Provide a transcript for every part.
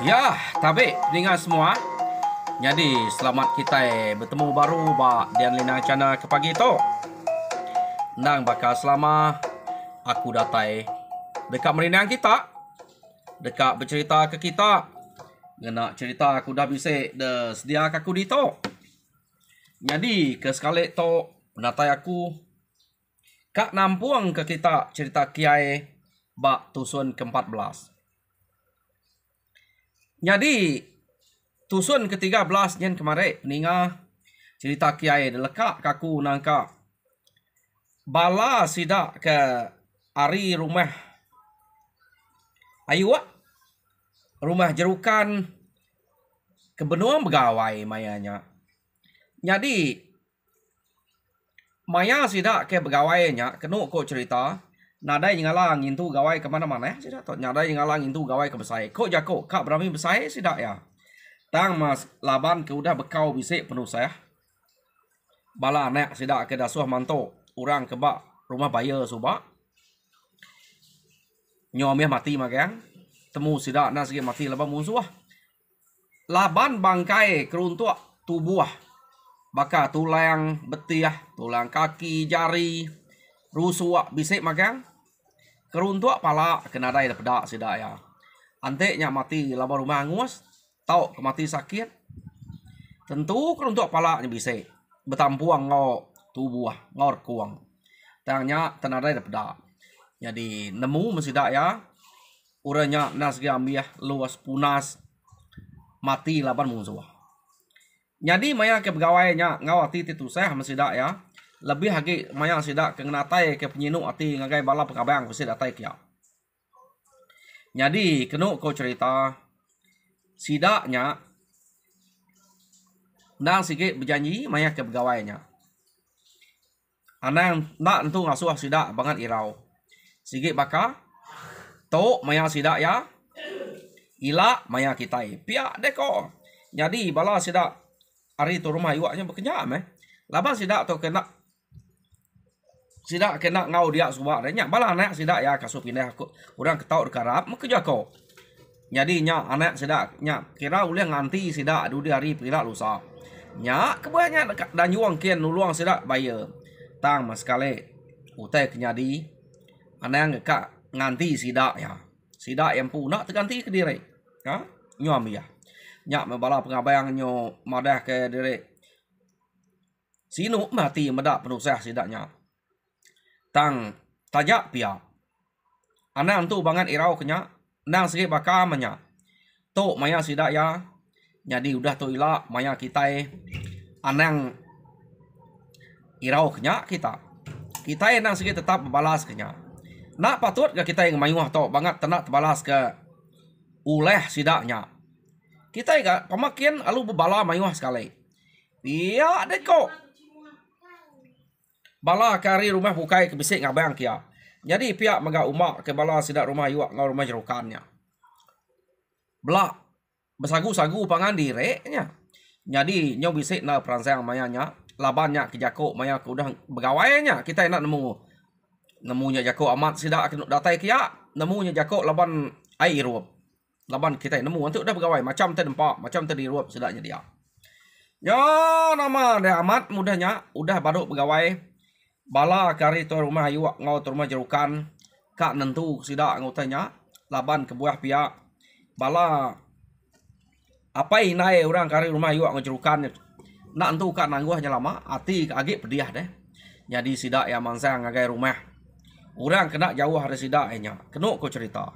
Ya, tapi peningat semua. Jadi selamat kita bertemu baru dan Lina Channel ke pagi tu. Nang bakal selama aku datai dekat merinang kita. Dekat bercerita ke kita. Nak cerita aku dah bisik dah sedia aku di tu. Jadi ke sekali tu natai aku kak nampuang ke kita cerita kiai bak tusun ke-14. Jadi tusun ke-13 yen kemarin peninga cerita kiai delekak kaku nangka bala sidak ke ari rumah ayuak rumah jerukan kebenuan begawai mayanya. Jadi maya sidak ke begawainya kenu ko cerita nadai ngalang intu gawai ke mana-mana sidak to nadai ngalang intu gawai ke besai ko jako kak berami besai sidak ya tang mas laban ke udah bekau bisik penuh saya bala anak sidak ke dasuh manto orang ke bak rumah bayar subak nyomeh mati magang temu sidak na segi mati laban musuh laban bangkai keruntuk tubuh baka tulang betiah tulang kaki jari rusuak bisik magang keruntuk pala kena dai pedak sidak ya anteknya mati laban rumah angus tau kemati sakit tentu keruntuk pala ni bisik betampuang ngau tubuh ngor kuang tangnya tenadai pedak jadi nemu mesidak ya uranya nas gambiah luas punas mati laban musuh. Jadi maya ke pegawainya ngawati titu saya mesidak ya lebih lagi maya sidak ke ngatai ke penyinu ati ngagai bala pengabang mesidak tai kia. Jadi kenu ko cerita sidaknya nang sikit berjanji maya ke pegawainya. Anang nak tentu ngasuh sidak banget irau. Sikit baka to maya sidak ya ila maya kitai pia deko. Jadi bala sidak hari tu rumah iwaknya berkenyam laban sidak tu kena ngau dia subak nya bala anak sidak ya kasu pindah aku orang ketau dekarap mekerja ko. Jadi nya anak sidak nya kira uleh nganti sidak du hari pila lusa. Nya kebanyak dan yuang kian nuluang sidak bayar. Tang mas kale utai kenyadi anak kak nganti sidak ya. Sidak yang puna terganti ke diri. Ha? Nyuam ya. Nya membala pengabayang nyo madah ke diri. Sinu mati medak penusah sidaknya. Tang tajak pia. Anak tu banget irau kenya nang sikit baka manya. Tok maya sidak ya. Jadi udah tu ila maya kita anang irau kenya kita. Kita nang sikit tetap balas kenya. Nak patut ke kita yang mayuh tok banget tenak terbalas ke uleh sidaknya. Kita ga pemakin alu bebala mayuh sekali. Iya deko. Bala kari rumah bukai ke bisik ngabang kia. Jadi pihak maga umak ke bala sidak rumah yuak ngau rumah jerukannya. Belak bersagu-sagu pangan direknya. Jadi nyo bisik na peransang mayanya labannya ke jako maya ke udah begawainya kita nak nemunya jako amat sidak datai kia nemunya jako laban air ruap. Laban kita nemu nanti udah begawai macam terdempak macam terdiruap sedaknya dia. Ya nama dia amat mudahnya udah baru begawai bala kari tu rumah yuak ngau tu rumah jerukan kak nentu sidak ngutanya laban ke buah pihak bala apa inai orang kari rumah yuak ngau jerukan nak nentu kak nangguhnya lama ati agak pediah deh. Jadi sidak ya mansang ngagai rumah orang kena jauh hari sidak nya kenu ko cerita.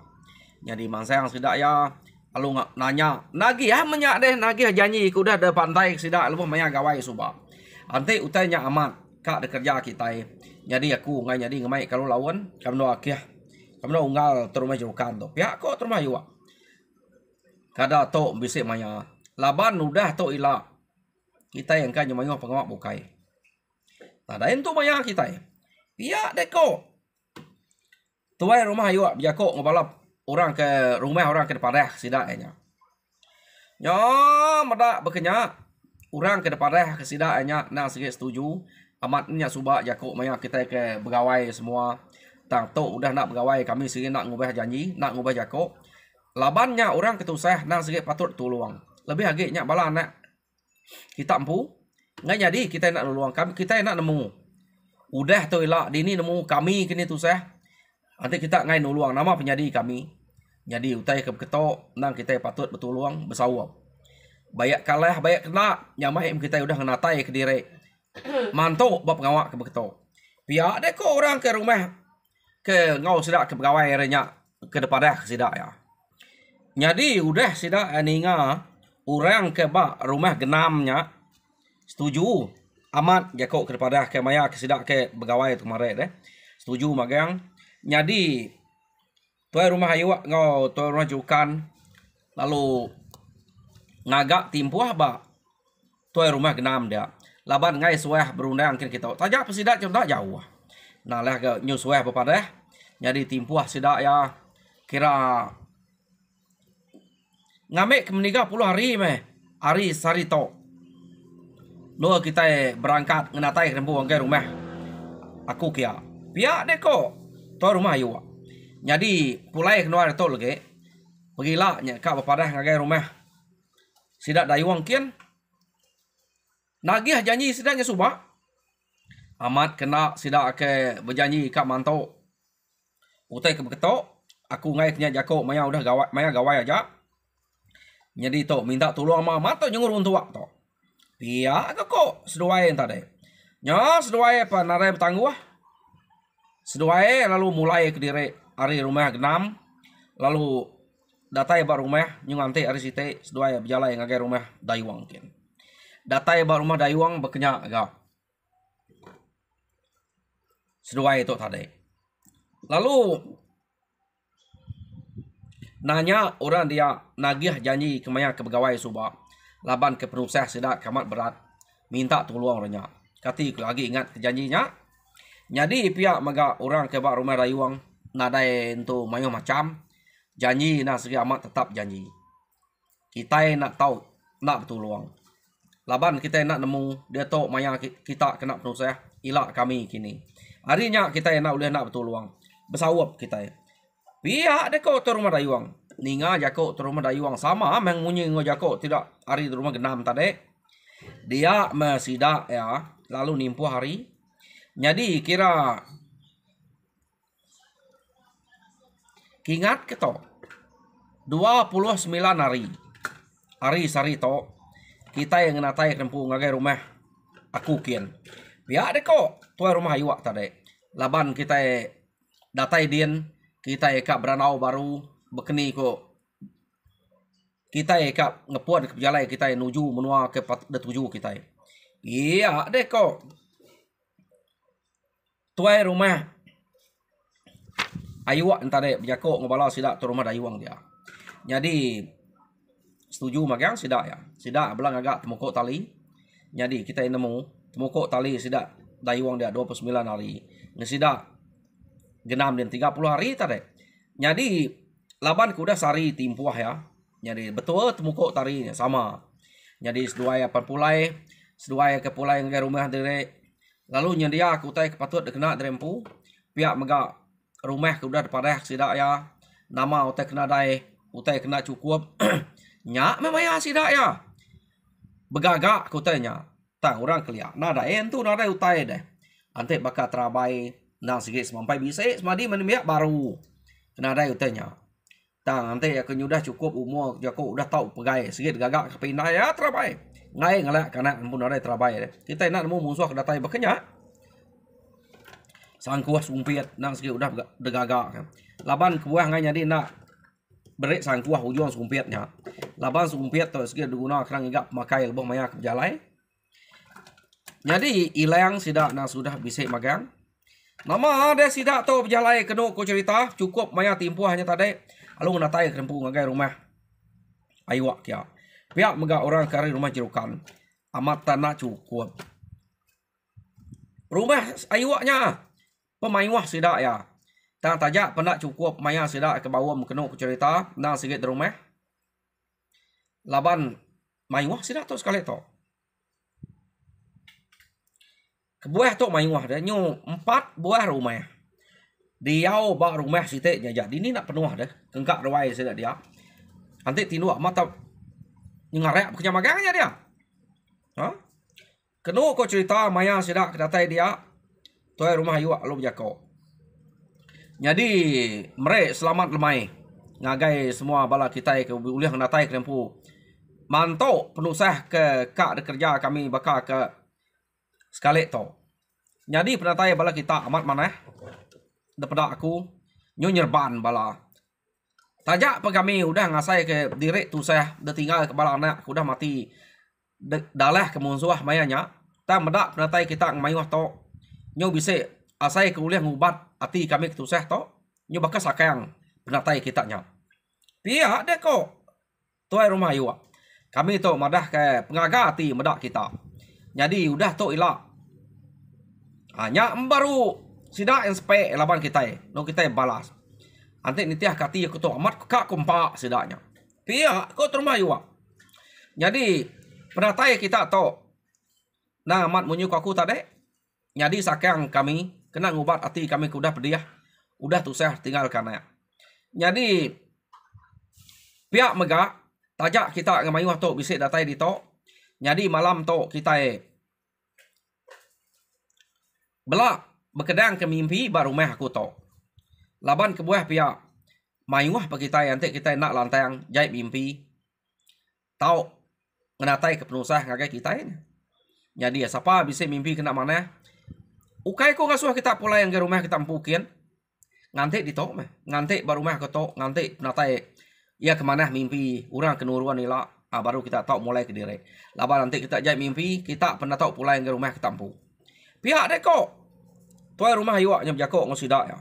Jadi mansang sidak ya alu nanya nagih ya menyak deh nagih janji ku udah ada pantai sidak lu maya gawai subak ante utainya amat kak de kerja kita. Jadi aku ngai jadi ngemai kalau lawan kamu akhir kamu unggal terumah jerukan tu pihak kok terumah yuak kada to bisik maya laban udah to ila kita yang kan mayuh pengamak bukai tadain tu maya kita pihak deko tuai rumah yuak biako ngobalap orang ke rumah orang ke depan sidak nya. Nya medak bekenya orang ke depan ke sidak nya nang sikit setuju amatnya subak jako maya kita ke begawai semua tang to udah nak begawai kami sini nak ngubah janji nak ngubah jako labannya orang ketusah nang sikit patut tolong. Lebih agaknya bala nak kita empu. Nggak jadi kita nak nulung kami, kita nak nemu. Udah tu elak dini nemu kami kini tusah. Nanti kita ngai nulung nama penyadi kami. Jadi utai ke ketok nang kita patut bertolong bersawap. Bayak kalah bayak kena nyamai kita udah ngenatai ke diri. Mantuk bab ngawak ke ketok. Pihak dek ko orang ke rumah ke ngau sidak ke pegawai renya ke depan ke sidak ya. Jadi udah sidak aninga orang ke bak rumah genamnya setuju amat jakok ke depan ke maya ke sidak ke pegawai tu kemarin deh. Setuju magang. Jadi tuai rumah ayu ngau tuai rumah jukan lalu ngagak timpuah ba tuai rumah genam dia. Laban ngai suah berundang kita. Tajak pesidak condak jauh. Nah lah ke nyusuah pepadah. Jadi timpuah sidak ya kira ngamek ke meniga puluh hari meh. Hari sari tok. Lo kita berangkat ngenatai ke rumah. Aku kia. Pihak deko. Tuai rumah ayu. Jadi pulai keluar itu lagi. Pergilah kak pepadah ngagai rumah. Sidak dayuang kian. Nagih janji sidaknya subak. Amat kena sidak ke berjanji kak mantau. Utai ke beketok. Aku ngai kena jako maya udah gawai maya gawai aja. Jadi to minta tolong sama amat to nyungur untuk waktu. Pia ke kok seduai tadi. Nya seduai apa narai bertangguh. Seduai lalu mulai ke diri hari rumah genam. Lalu datai bar rumah nyungante hari site seduai berjalan ngagai rumah dayuang kian. Datai bar rumah dayuang berkenyak agak. Seduai itu tadi. Lalu nanya orang dia nagih janji kemaya ke pegawai subak. Laban ke penusah sidak kamat berat. Minta tolong orangnya. Kati lagi ingat ke janjinya. Jadi pihak maga orang ke bak rumah dayuang. Nadai untuk mayo macam. Janji nak segi amat tetap janji. Kita nak tahu. Nak bertolong. Laban kita nak nemu. Dia tahu maya kita kena penusah. Ilak kami kini. Harinya kita nak boleh nak bertolong. Bersawap kita. Pihak deko tu rumah dayuang. Ninga jako tu rumah dayuang sama mengunyi ngo jako tidak hari di rumah genam tadi. Dia mesidak ya lalu nimpu hari. Jadi kira kingat ketok 29 hari. Hari sari to kita yang natai kempu ngagai rumah aku kian. Pihak deko tuai rumah ayu tadi. Laban kita datai dien kita eka beranau baru bekeni ko kita eka ngepuan ke jalan kita nuju menua ke tuju kita. Iya deko tuai rumah ayu entare jako ngobala sidak tu rumah dayuang dia. Jadi setuju magang sidak ya. Sidak belang agak temukuk tali. Jadi kita nemu temukuk tali sidak dayuang dia 29 hari. Ngesidak genam dan 30 hari tadi. Jadi laban kuda sari timpuah ya. Jadi betul temukuk tarinya sama. Jadi seduai apa pulai, seduai ke pulai ke rumah diri. Lalu nyedia aku tai kepatut kena drempu. Pihak mega rumah kuda depan sidak ya. Nama utai kena dai, utai kena cukup. Nyak memang sidak ya. Begagak kutanya. Tang orang kelia. Nada entu nada utai deh. Ante bakal terabai nang sikit sampai bisa semadi menemiak baru. Kena ada utanya. Tang nanti ya kenyudah cukup umur jako udah tahu pegai sikit gagak kepindah ya terabai. Ngai ngelak karena pun ada terabai deh. Kita nak nemu musuh datai berkenyak. Sangkuah sumpit nang sikit udah degagak. Laban kuah ngai jadi nak berik sangkuah ujung sumpitnya. Laban sumpit tu sikit diguna kerang igak pemakai lebih maya ke jalai. Jadi ilang sidak nang sudah bisik magang. Nama ada sidak tu berjalai kena ko cerita cukup maya timpu hanya tadi. Lalu natai kempu ngagai rumah aywak kia. Pihak mega orang kari rumah jerukan. Amat tanah cukup. Rumah aywaknya pemaywah sidak ya. Tang tajak pendak cukup maya sidak ke bawah kena ko cerita nang sikit rumah. Laban maywah sidak tu sekali tu. Kebuah tu maywah dia nyu 4 buah rumah. Dia bak rumah sitik jadi ini nak penuh dah. Kengkak rawai saya dia. Ante tinu mata ngarek punya magangnya dia. Ha? Kenu ko cerita maya sidak kedatai dia. Tuai rumah yuak lu berjako. Jadi mereka selamat lemai. Ngagai semua bala kita ke uliah kedatai ke lempu. Mantau penusah ke kak kerja kami bakal ke sekali to. Jadi penatai bala kita amat mana? Daripada aku nyerban bala. Tajak pa kami udah ngasai ke direk tu saya dah tinggal ke bala anak udah mati dalah ke musuh mayanya. Ta medak penatai kita mayuh to. Nyo bisa asai ke uliah ngubat ati kami ke tu saya to. Nyo bakal sakang penatai kita nya. Pia dek ko. Tuai rumah yuak. Kami tu madah ke pengaga ati medak kita. Jadi udah tu ilak. Hanya baru sidak yang spek laban kita no kita balas. Ante nitiah kati aku tu amat kak kompak sidaknya. Pia ko terima yuak. Jadi penatai kita tu nah amat munyuk aku tadi. Jadi sakang kami kena ngubat ati kami kudah pediah. Udah tu saya tinggalkan ya. Jadi pihak megak tajak kita ngamayuh tu bisik datai di to. Jadi malam tu kita belak berkedang ke mimpi baru meh aku to. Laban ke buah pihak mayuh pa kita nanti kita nak lantang jahit mimpi. Tau ngenatai ke penusah ngagai kita ini. Jadi siapa bisa mimpi kena mana? Ukai ko ngasuh kita pula yang ke rumah kita empukin. Nganti di to meh. Nganti baru meh ke to. Nganti penatai ia kemana mimpi orang kenuruan nila. Baru kita tahu mulai ke diri. Laban nanti kita jahit mimpi. Kita pernah tahu pula yang ke rumah kita empu. Pihak dek ko. Tuai rumah yuaknya berjakok ngosidak ya.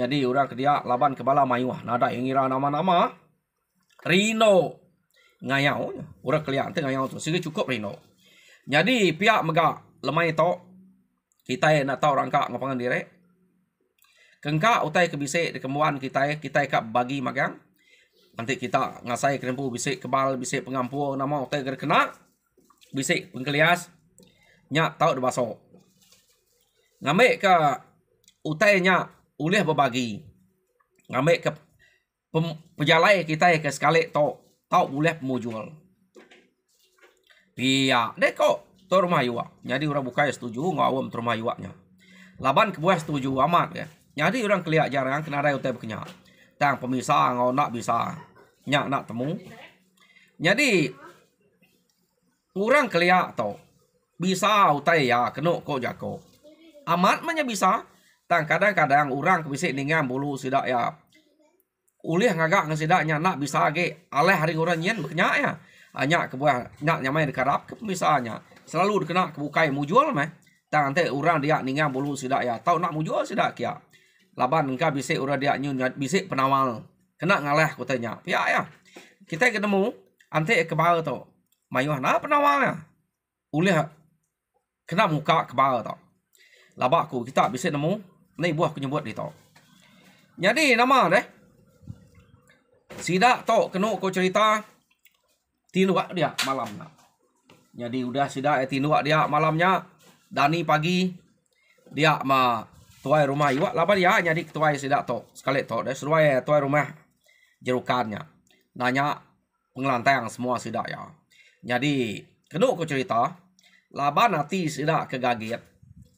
Jadi orang ke dia laban ke bala mayuah. Nada yang ngira nama-nama. Rino. Ngayau. Orang kelihatan ngayau tu. Sehingga cukup Rino. Jadi pihak megak lemai to. Kita nak tahu rangka ngapangan diri. Kengkak utai ke bisik di kemuan kita kak bagi magang. Nanti kita ngasai kerempu bisik kebal bisik pengampu nama utai kena. Bisik pengkelias. Nyak tahu debaso. Ngambil ke utai nyak ulih berbagi. Ngambil ke pejalai kita ke sekali tahu boleh pemujual. Pia dek kok tu rumah yuak. Jadi orang bukai setuju ngawam tu rumah yuaknya. Laban kebuah setuju amat ya. Jadi orang kelihat jarang kena rai utai berkenyak. Tang pemisah ngau nak bisa nyak nak temu. Jadi orang kelihat tau bisa utai ya kena kok jako. Amat manya bisa. Tang kadang-kadang orang kebisik dengan bulu sidak ya. Ulih ngagak ngesidaknya nak bisa ge aleh hari orang yen berkenyak ya. Hanya kebuah nak nyamai dekarap ke pemisahnya. Selalu dikena kebukai mujual meh. Tang nanti orang dia ningang bulu sidak ya. Tahu nak mujual sidak kia. Laban engkau bisik orang dia nyun bisik penawal. Kena ngaleh kutanya. Pihak ya. Kita ketemu ante ke bawah tu. Mayuh na penawalnya. Ulih kena muka ke bawah tu. Labak ku kita bisik nemu. Ni buah aku nyebut di tu. Jadi nama deh. Sidak tu kena ku cerita. Tinuak dia malam nak. Jadi udah sidak tinuak dia malamnya. Dani pagi. Dia ma tuai rumah iwak. Laban ya jadi tuai sidak tu. Sekali tu. Dia seruai tuai rumah jerukannya. Nanya pengelantang semua sidak ya. Jadi kena ku cerita. Laban nanti sidak kegaget.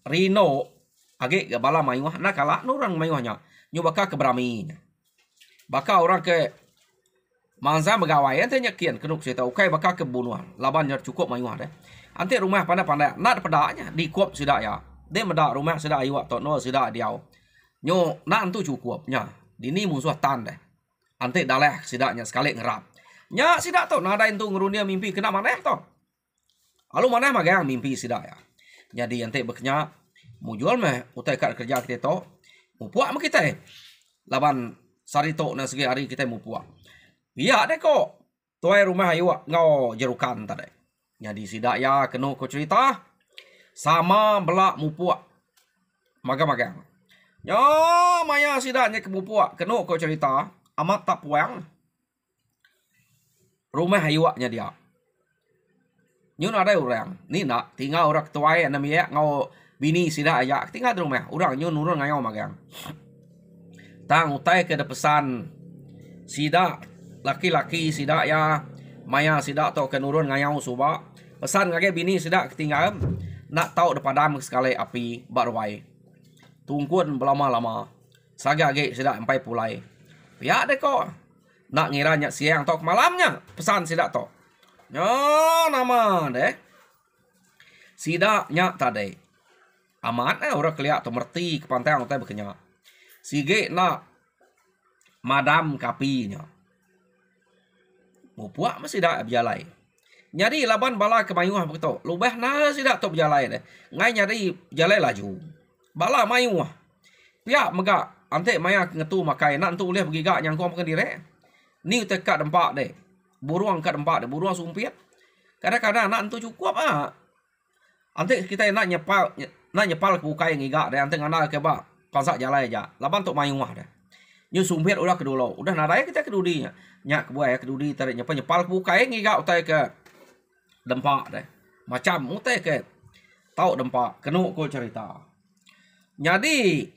Rino agak ke bala mayuah nak kalah orang mayuahnya nyu bakal ke beraminya bakal orang ke mangsa megawai ente nyakian kenuk cerita ukai bakal ke bunuhan laban nya cukup mayuah deh ante rumah pandai-pandai nak pedaknya di kuap sidak ya de medak rumah sidak iwak to no sidak diau nyu nak tu cukupnya dini musuh tan deh ante daleh sidaknya sekali ngerap nya sidak to nada itu ngerunia mimpi kena maneh to alu maneh magang mimpi sidak ya. Jadi ante beknya mujual meh utai kat kerja kita to mupuak mah kita laban sari to na segi hari kita mupuak biak deh kok tuai rumah ayu ngau jerukan tadi. Jadi sidak ya kena ko cerita sama belak mupuak magang-magang yo maya sidaknya ke mupuak kena ko cerita amat tak puang rumah ayuaknya dia. Nyun ada orang ni nak tinggal orang tuai namanya ngau bini sida ayak tinggal di rumah orang nyun nurun ngayau magang tang utai ke pesan sida laki-laki sidak ya maya sidak to kenurun ngayau suba pesan ngage bini sidak ketinggalan nak tahu depadam sekali api barwai tungkun belama-lama saga ge sidak sampai pulai pihak deh kok nak ngiranya siang tok malamnya pesan sidak to nyo nama deh sidaknya tadi amat orang keliat to merti ke pantai orang berkenyak sige nak madam kapinya mau puak masih dak berjalai nyari laban bala kemayuh begitu lubah nah sidak to berjalai deh ngai nyari jalai laju bala mayuh pihak megak ante maya ngetu makai nak tu boleh bergigak nyangkong pakai direk ni tekat dempak deh buruang kat dempak deh buruang sumpit kadang-kadang nak tu cukup ante kita nak nyepal ke bukai ngigak deh ante ngana ke ba pasak jalai aja laban tok mayuh deh nyu sumpit udah kedulu udah nadai kita kedudinya nyak buaya kedudi tarik nyepal ke bukai ngigak utai ke dempak deh macam utai ke tahu dempak kenu ko cerita jadi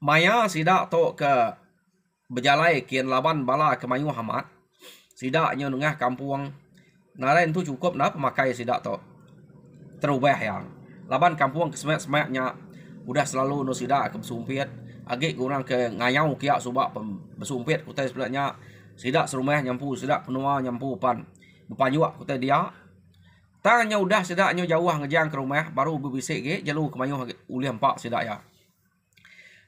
maya sidak to ke berjalai kian laban bala ke mayu hamat sidaknya nengah kampung narain tu cukup nah pemakai sidak to terubah yang laban kampung kesemak-semaknya udah selalu no sidak ke besumpit agak kurang ke ngayau kiak subak besumpit kutai sebelahnya sidak serumah nyampu sidak penua nyampu pan bepanjuak kutai dia tanya udah sidaknya jauh ngejang ke rumah baru berbisik ge jalu ke mayu uli empak sidak ya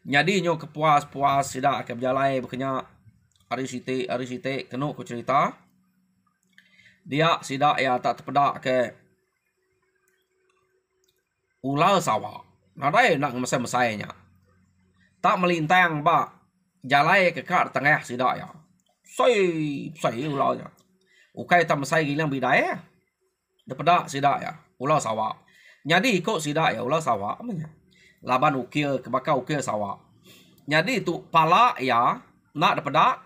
jadi nyo kepuas-puas sidak ke berjalai berkenyak hari siti kenu ku cerita dia sidak ya tak terpedak ke ular sawah nadai nak mesai-mesainya tak melintang ba jalai ke kat tengah sidak ya sai ularnya ukai tak mesai gilang bidai terpedak sidak ya ular sawah jadi ikut sidak ya ular sawah namanya laban ukir kebakar ukir sawah jadi tu pala ya nak terpedak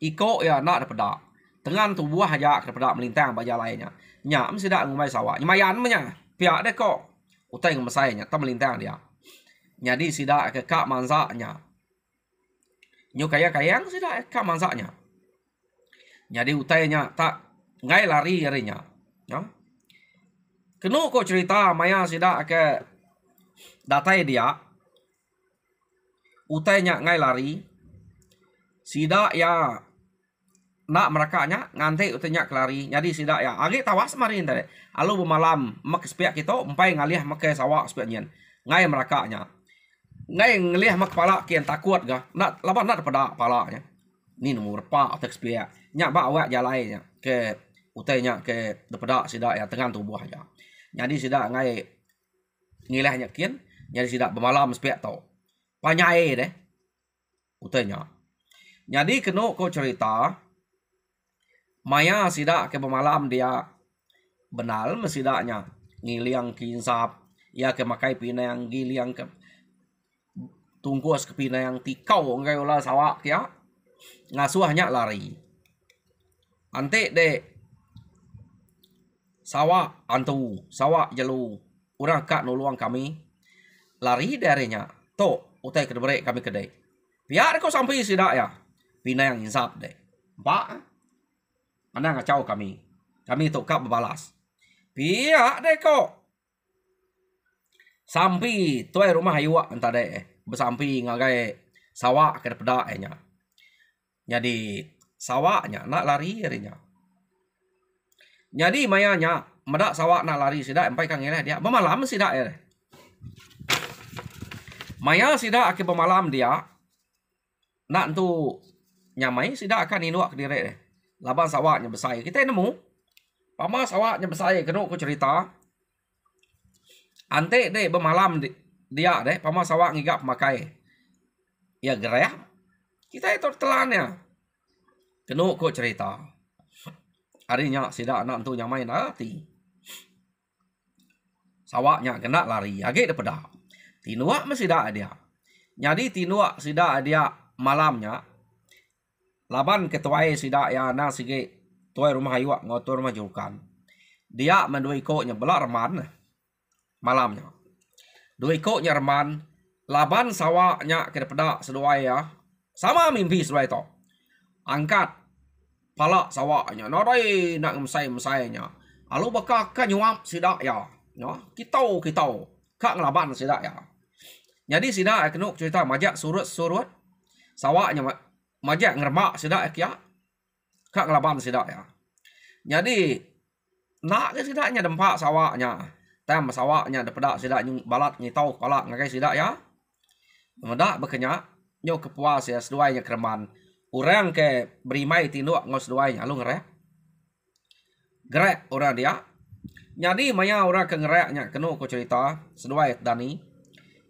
ikut ya nak terpedak dengan tubuh aja terpedak melintang ba jalainya nya mesti dak ngumai sawah nyamayan menya pihak dek kok utai ngemesainya tak melintang dia jadi sidak ke kak mansaknya nyu kayang sidak kak mansaknya jadi utainya tak ngai lari harinya ya kenu kok cerita maya sidak ke datai dia utainya ngai lari sidak ya nak merakanya nganti utainya kelari jadi sidak ya agi tawas marin tadi alu bemalam mak sepiak kita empai ngalih make sawah sepiaknya ngai merakanya ngai ngelih mak kepala kian takut ga nak laban nak pada palanya ni nomor pa atak sepiak nya ba awak jalainya ke utainya ke depada sidak ya tengah tubuh aja jadi sidak ngai ngilahnya kian jadi sidak bemalam sepiak tau panyai deh utainya jadi kenu ko cerita maya sidak ke bemalam dia benal mesidaknya ngiliang kinsap ya ke makai pinang giliang ke tungkus ke pinang tikau ngai ulah sawak ya ngasuhnya lari ante de sawak antu sawak jalu orang kak nuluang kami lari darinya to utai kedere kami kedai biar kau sampai sidak ya pinang insap deh pak anda ngacau kami tu kak berbalas biar deh kok sampai tuai rumah ayuak entah deh bersampi ngagai sawak ke depada nya jadi sawaknya nak lari harinya jadi mayanya medak sawak nak lari sidak empai kang dia bemalam sidak ya maya sidak ke bemalam dia nak tu nyamai sidak akan inuak ke direk deh laban sawaknya besai kita nemu pama sawaknya besai kenu ku cerita ante deh bemalam dia deh pama sawak ngigap makai ya gereh kita itu telannya kenu ku cerita harinya sidak anak tu nyamai nanti sawaknya kena lari agak daripada tinuak masih dak dia jadi tinuak sidak dia malamnya laban ketuai sidak ya na sige tuai rumah ayuak ngotor rumah jurukan dia mendui koknya belak reman malamnya dui koknya reman laban sawaknya ke daripada seduai ya sama mimpi seduai to angkat pala sawaknya nadai nak mesai-mesainya alu bakal ka nyuap sidak ya no kitau kak ngelaban sidak ya jadi sidak kenuk cerita majak surut sawaknya majak ngermak sidak ya kak ngelaban sidak ya jadi nak ke sidaknya dempak sawaknya tem sawaknya depedak sidak nyung balat nyitau kepala ngakai sidak ya medak bekenya nyo kepuas ya seduainya kereman orang ke berimai tinduk ngos seduainya lu ngerek gerek orang dia jadi maya orang ke ngereknya kenu ko cerita seduai Dani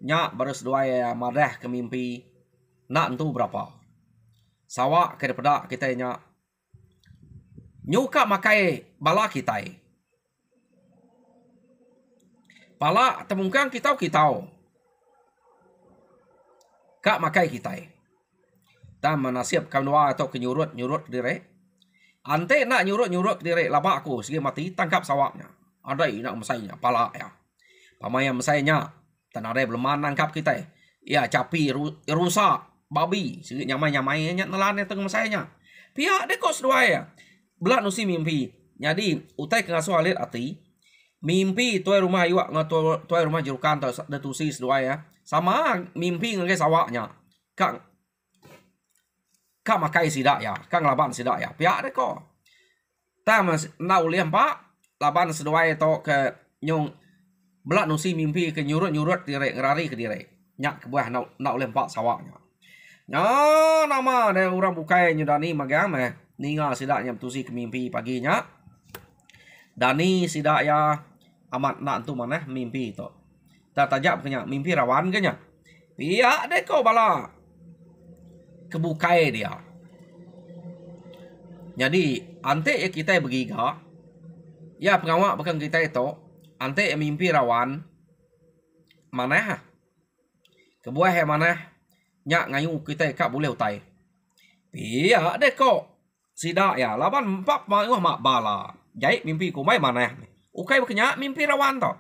nya baru seduai madah ke mimpi nak entu berapa sawak ke depedak kita nya nyuka makai bala kita pala temungkang kitau kak makai kita tam manasib kamwa atau kenyurut dire ante nak nyurut dire labak aku segi mati tangkap sawaknya ada nak mesainya pala ya pamaya mesainya tanare belum nangkap kita ya capi rusak babi segi nyamai nya nelan teng mesainya pihak de kos dua ya belak nusi mimpi jadi utai kengasuh alit ati mimpi tuai rumah iwak tuai rumah jurukan atau detusi dua ya sama mimpi ngai sawaknya kak makai sidak ya kang laban sidak ya pihak de ko tam na uliam pak laban seduai to ke nyung belak nusi mimpi ke nyurut dire ngerari ke dire nyak ke buah na uliam pak sawaknya nya nama de orang bukai nyudani magame ninga sidaknya tusi ke mimpi paginya Dani sidak ya amat nak tu maneh mimpi to tajak kenya mimpi rawan kenya pihak de ko bala kebukai dia jadi ante ya kita begiga ya pengawak bukan kita itu ante mimpi rawan mana kebuah yang mana nyak ngayu kita kak boleh utai pihak de ko sidak ya laban empat mak bala jadi mimpi ku mai mana ukai bekenya mimpi rawan to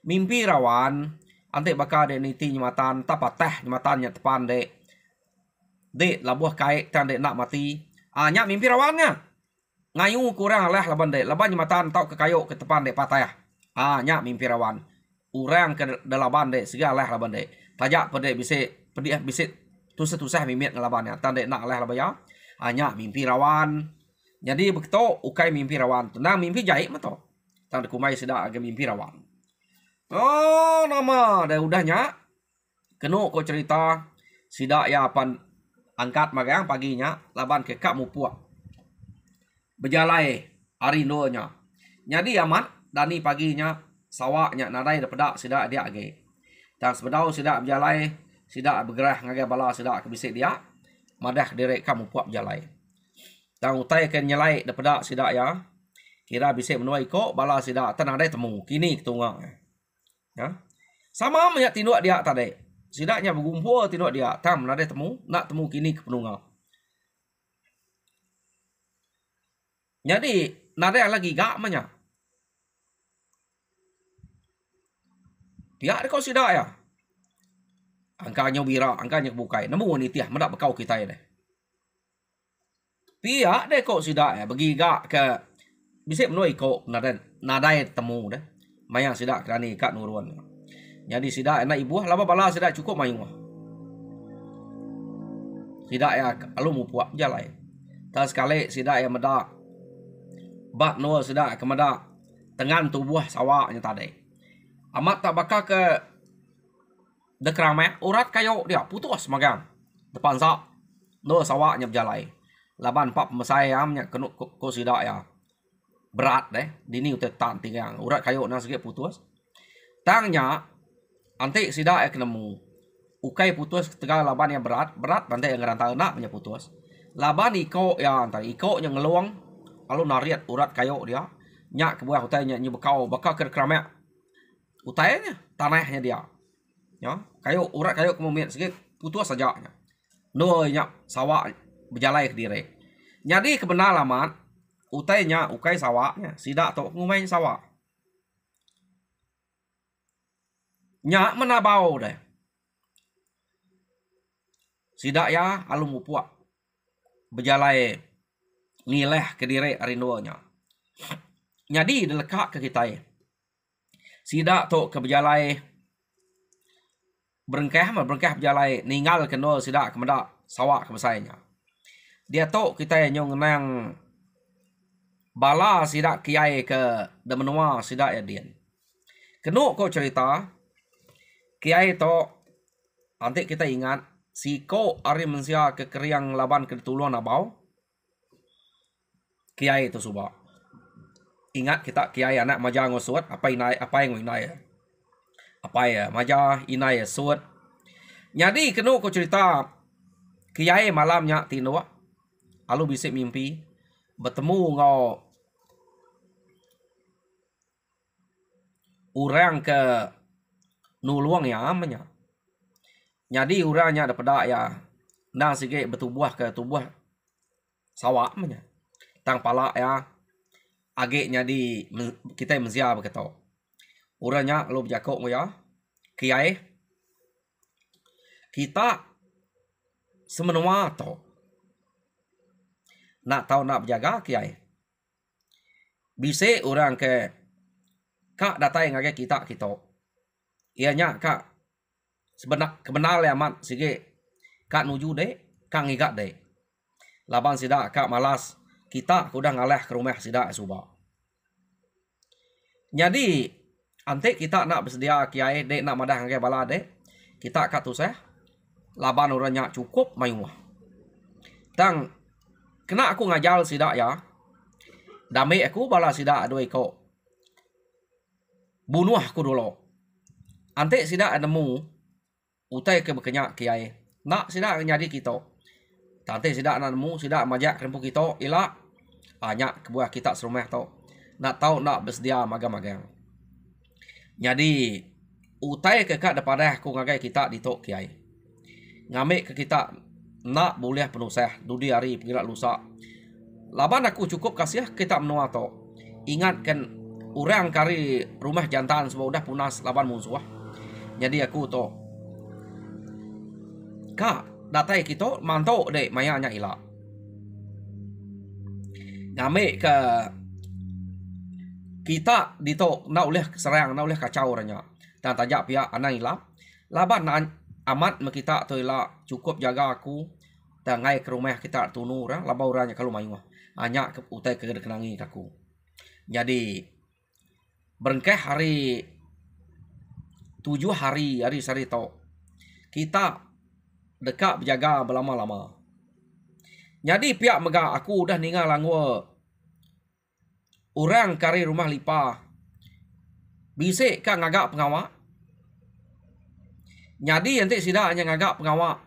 mimpi rawan ante bakal de niti nyematan tapateh nyematannya tepan de labuh kai tan de nak mati nya mimpi rawannya ngayu kurang lah laban nyematan tau ke kayu ke tepan de patah nya mimpi rawan urang ke dalaban de segala laban de tajak pede bise tusah mimit ngelabannya tan de nak lah laban ya nya mimpi rawan jadi begitu ukai mimpi rawan tenang mimpi jahit mato tan kumai sedak agak mimpi rawan oh nama dah udahnya kenu ko cerita sidak ya pan angkat magang paginya laban ke kak mupuak berjalai hari nonya jadi amat Dani paginya sawaknya nadai depedak sidak dia age dan sebedau sidak berjalai sidak bergerah ngagai bala sidak kebisik dia madah direk kak mupuak berjalai dan utai ke nyelai depedak sidak ya kira bisik menuai ko bala sidak tenang dai temu kini ketungak ya sama banyak tinduk dia tadi sidaknya bergumpul tinduk dia tam nak temu kini ke penunggal jadi nada lagi gak manya dia kau sidak ya angkanya wira angkanya bukai nemu wanita mendak bekau kita ya deh pihak deh kau sidak ya bagi gak ke bisa menuai kau nada temu deh mayang sidak kerani kat nuruan jadi sidak enak ibu lama bala sidak cukup mayung sidak ya kalau mau puak jalai tak sekali sidak ya medak bat no sidak ke medak tengan tubuh sawaknya tadi amat tak bakal ke dekrame urat kayu dia putus magang depan sak no sawaknya berjalai laban pak mesayamnya kenu ko sidak ya berat deh dini udah tan tinggal urat kayu nang sikit putus tangnya antik sidak ek nemu ukai putus tegal laban yang berat bantai yang ngerantau nak punya putus laban iko ya antar iko yang ngeluang lalu nariat urat kayu dia nyak ke buah utainya nyi bakal ke keramik utainya tanahnya dia ya kayu urat kayu kemudian sikit putus saja no nyak sawak berjalai ke diri jadi kebenar laman utainya ukai sawaknya sidak tok ngumain sawak nyak menabau deh sidak ya alum upuak berjalai ngileh ke diri arinduanya. Jadi dilekak ke kita. Sidak tok ke berjalai berengkeh berjalai ninggal kena sidak ke medak sawak ke besainya. Dia tok kita nyong nang bala sidak kiai ke demenua sidak ya dian. Kenu kau cerita kiai tok nanti kita ingat si ko ari mensia ke keriang laban ke tuluan abau. Kiai itu subak. Ingat kita kiai anak maja ngosuat apa yang inai. Apa ya maja inai suat. Jadi kenu ko cerita kiai malamnya tino alu bisik mimpi bertemu ngau orang ke nuluang ya amanya. Jadi orangnya ada pedak ya nang sige bertubuh ke tubuh sawak amanya. Tang pala ya agaknya di kita menzia begitu. Orangnya lo berjakok ya kiai kita semenua to nak tahu nak berjaga kiai. Bisa orang ke kak datai ngage kita. Ianya kak sebenak kebenar ya mat sige kak nuju deh kak ngigat deh. Laban sida kak malas kita udah ngaleh ke rumah sida suba. Jadi ante kita nak bersedia kiai dek nak madah ngage bala dek kita kat tu seh laban orangnya cukup mayuah. Tang kena aku ngajal sida ya. Damai aku bala sida dua ko. Bunuh aku dulu. Ante sida nemu utai ke berkenyak kiai. Nak sida nyadi kita. Tante sida nemu sida majak rempuk kita ila banyak kebuah kita serumah to. Nak tahu nak bersedia magang-magang. Jadi utai ke kak daripada aku ngagai kita di tok kiai. Ngamik ke kita nak boleh penuh seh dudi hari pengirat lusa. Laban aku cukup kasih kita menua to. Ingatkan orang kari rumah jantan sebab udah punas laban musuh. Jadi aku to kak datai kita mantau dek mayanya ila. Ngamik ke kita di to nak oleh serang nak oleh kacau orangnya. Dan tajak pihak anak ila. Laban amat kita tu ila cukup jaga aku dan ngai ke rumah kita tunu orang laban orangnya kalau mayu. Hanya ke utai ke kenangi aku. Jadi berengkeh hari 7 hari sari to. Kita dekat berjaga berlama-lama. Jadi pihak megah aku udah ninggal langwa. Orang kari rumah lipa. Bisik kan ngagak pengawak. Jadi nanti sida hanya ngagak pengawak.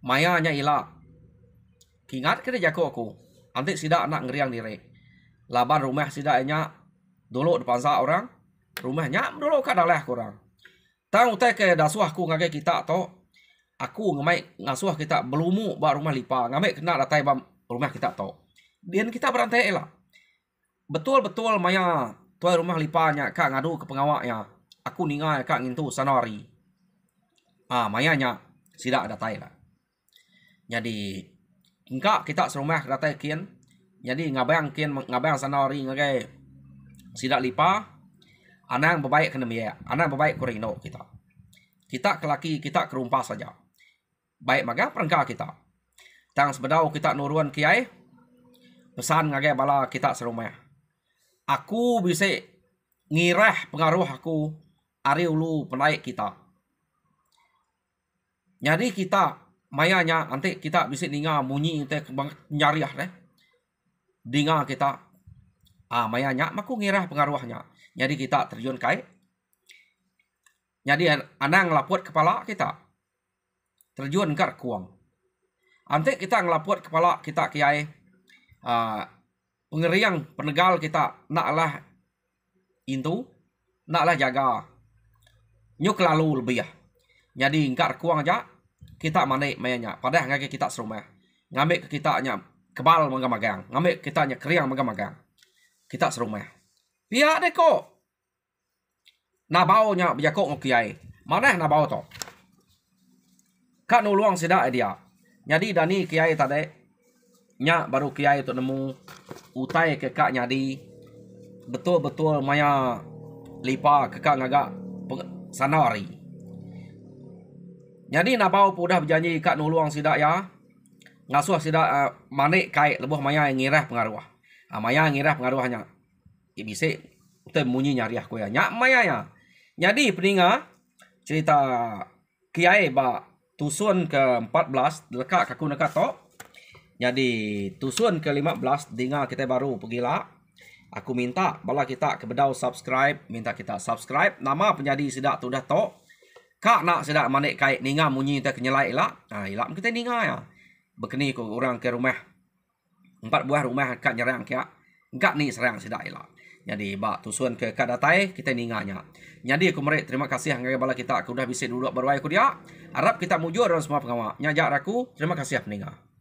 Mayanya ila. Kingat ke dia jago aku. Nanti sida nak ngeriang diri. Laban rumah sida nya dulu depan sa orang. Rumahnya dulu kat dalah kurang. Tang utai ke dasuah aku ngage kita to. Aku ngamai ngasuh kita belumu ba rumah lipa. Ngamai kena datai ba rumah kita to. Dian kita berantai lah. Betul-betul maya tuai rumah lipanya kak ngadu ke pengawaknya. Aku ningai kak ngintu sanari. Mayanya sida datai lah. Jadi engkak kita serumah datai kian. Jadi ngabayang kian ngabayang sanari ngagai sida lipa. Anang berbaik kena biaya. Anang berbaik kurino kita. Kita kelaki kita kerumpas saja. Baik maga perangka kita. Tang sebedau kita nuruan kiai. Pesan ngagai bala kita serumah. Aku bisa ngirah pengaruh aku ari ulu penaik kita. Jadi kita mayanya nanti kita bisa ninga bunyi teh nyariah deh. Dinga kita mayanya maku ngirah pengaruhnya. Jadi kita terjun kai. Jadi anang ngelaput kepala kita. Terjun ke kuang. Nanti kita ngelaput kepala kita kiai. Pengeriang penegal kita naklah intu. Naklah jaga. Nyuk lalu lebih ya. Jadi ngkar kuang aja. Kita manik mayanya. Padahal ngake kita serumah. Ngambil ke kitanya kebal magang-magang. Ngambil kitanya keriang magang-magang. Kita serumah. Pihak deh kok. Nabaunya berjakok ngokiai. Mana nabau to? Kak nuluang sida dia. Jadi dani kiai tadi. nya baru kiai tu nemu utai ke kak nyadi betul-betul maya lipa ke kak ngagak sanari. Jadi nabau pu dah berjanji kak nuluang sidak ya. Ngasuh sidak manik kai lebuh maya yang ngirah pengaruh. Maya ngirah pengaruhnya. Ibisik kita munyi nyariah ko ya. Nyak maya ya. Jadi peninga cerita kiai ba tusun ke-14 lekak kaku nekat tok. Jadi tusun ke-15 dengar kita baru pergilah. Aku minta bala kita ke bedau subscribe, minta kita subscribe. Nama penjadi sidak tu dah tok. Kak nak sidak manik kait ninga munyi kita kenyelai lah. Ilak kita ninga ya. Bekeni ko orang ke rumah. 4 buah rumah kak nyerang kia. Enggak ni serang sidak ilak. Jadi bak tusun ke kak datai kita ninganya. Jadi aku merek terima kasih ngai bala kita aku dah bisik dulu berwai aku dia. Harap kita mujur dalam semua pengawak. Nyajak aku terima kasih peninga.